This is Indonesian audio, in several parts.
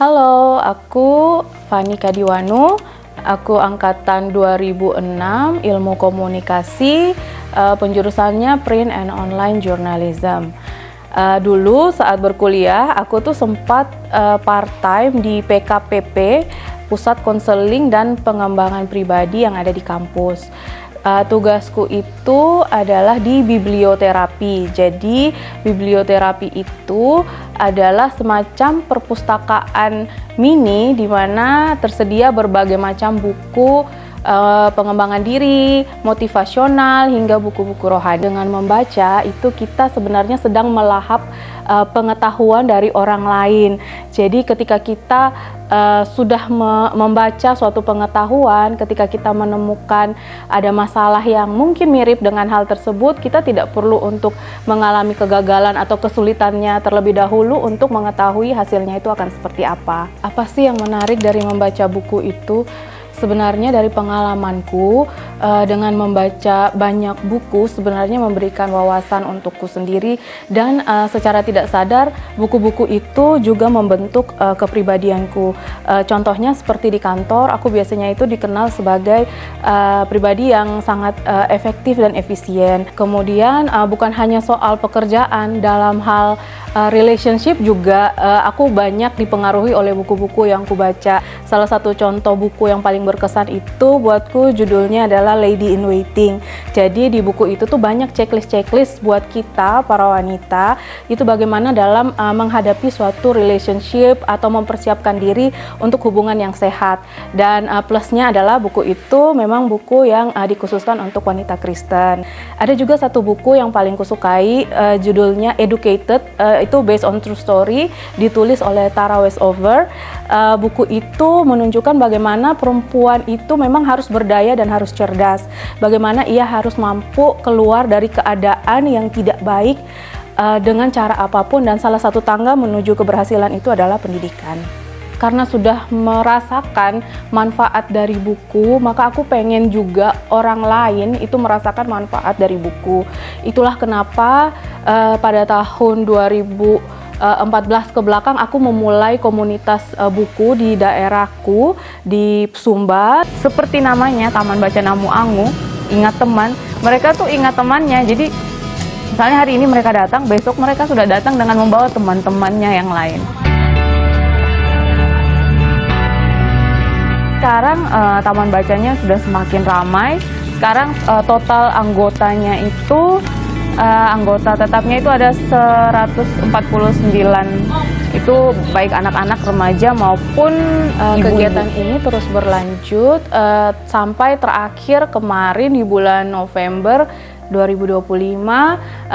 Halo, aku Fani Kadiwanu. Aku angkatan 2006, Ilmu Komunikasi, penjurusannya Print and Online Journalism. Dulu saat berkuliah, aku tuh sempat part-time di PKPP, Pusat Konseling dan Pengembangan Pribadi yang ada di kampus. Tugasku itu adalah di biblioterapi. Jadi biblioterapi itu adalah semacam perpustakaan mini di mana tersedia berbagai macam buku pengembangan diri, motivasional, hingga buku-buku rohani. Dengan membaca itu kita sebenarnya sedang melahap pengetahuan dari orang lain. Jadi ketika kita sudah membaca suatu pengetahuan, ketika kita menemukan ada masalah yang mungkin mirip dengan hal tersebut, kita tidak perlu untuk mengalami kegagalan atau kesulitannya terlebih dahulu untuk mengetahui hasilnya itu akan seperti apa. Apa sih yang menarik dari membaca buku itu? Sebenarnya dari pengalamanku, dengan membaca banyak buku sebenarnya memberikan wawasan untukku sendiri, dan secara tidak sadar buku-buku itu juga membentuk kepribadianku. Contohnya seperti di kantor, aku biasanya itu dikenal sebagai pribadi yang sangat efektif dan efisien. Kemudian bukan hanya soal pekerjaan, dalam hal relationship juga aku banyak dipengaruhi oleh buku-buku yang aku baca. Salah satu contoh buku yang paling berkesan itu buatku judulnya adalah Lady in Waiting. Jadi di buku itu tuh banyak checklist buat kita para wanita itu bagaimana dalam menghadapi suatu relationship atau mempersiapkan diri untuk hubungan yang sehat. Dan plusnya adalah buku itu memang buku yang dikhususkan untuk wanita Kristen. Ada juga satu buku yang paling kusukai, judulnya Educated, itu based on true story, ditulis oleh Tara Westover. Buku itu menunjukkan bagaimana perempuan itu memang harus berdaya dan harus cerdas. Bagaimana ia harus mampu keluar dari keadaan yang tidak baik dengan cara apapun, dan salah satu tangga menuju keberhasilan itu adalah pendidikan. Karena sudah merasakan manfaat dari buku, maka aku pengen juga orang lain itu merasakan manfaat dari buku. Itulah kenapa pada tahun 2014 ke belakang aku memulai komunitas buku di daerahku di Sumba. Seperti namanya, Taman Baca Namu Angu, ingat teman. Mereka tuh ingat temannya. Jadi misalnya hari ini mereka datang, besok mereka sudah datang dengan membawa teman-temannya yang lain. Sekarang taman bacanya sudah semakin ramai. Sekarang total anggotanya itu anggota tetapnya itu ada 149. Itu baik anak-anak, remaja maupun kegiatan ini terus berlanjut sampai terakhir kemarin di bulan November 2025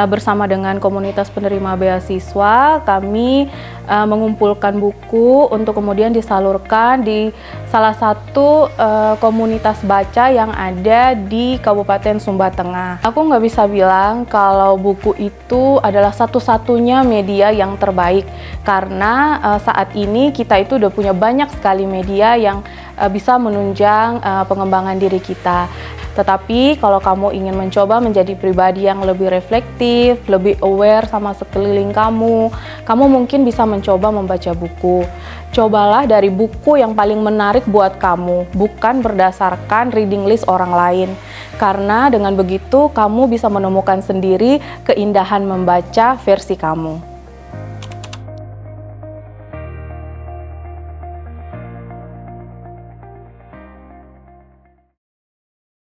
bersama dengan komunitas penerima beasiswa kami mengumpulkan buku untuk kemudian disalurkan di salah satu komunitas baca yang ada di Kabupaten Sumba Tengah. Aku nggak bisa bilang kalau buku itu adalah satu-satunya media yang terbaik, karena saat ini kita itu udah punya banyak sekali media yang bisa menunjang pengembangan diri kita. Tetapi kalau kamu ingin mencoba menjadi pribadi yang lebih reflektif, lebih aware sama sekeliling kamu mungkin bisa mencoba membaca buku. Cobalah dari buku yang paling menarik buat kamu, bukan berdasarkan reading list orang lain. Karena dengan begitu kamu bisa menemukan sendiri keindahan membaca versi kamu.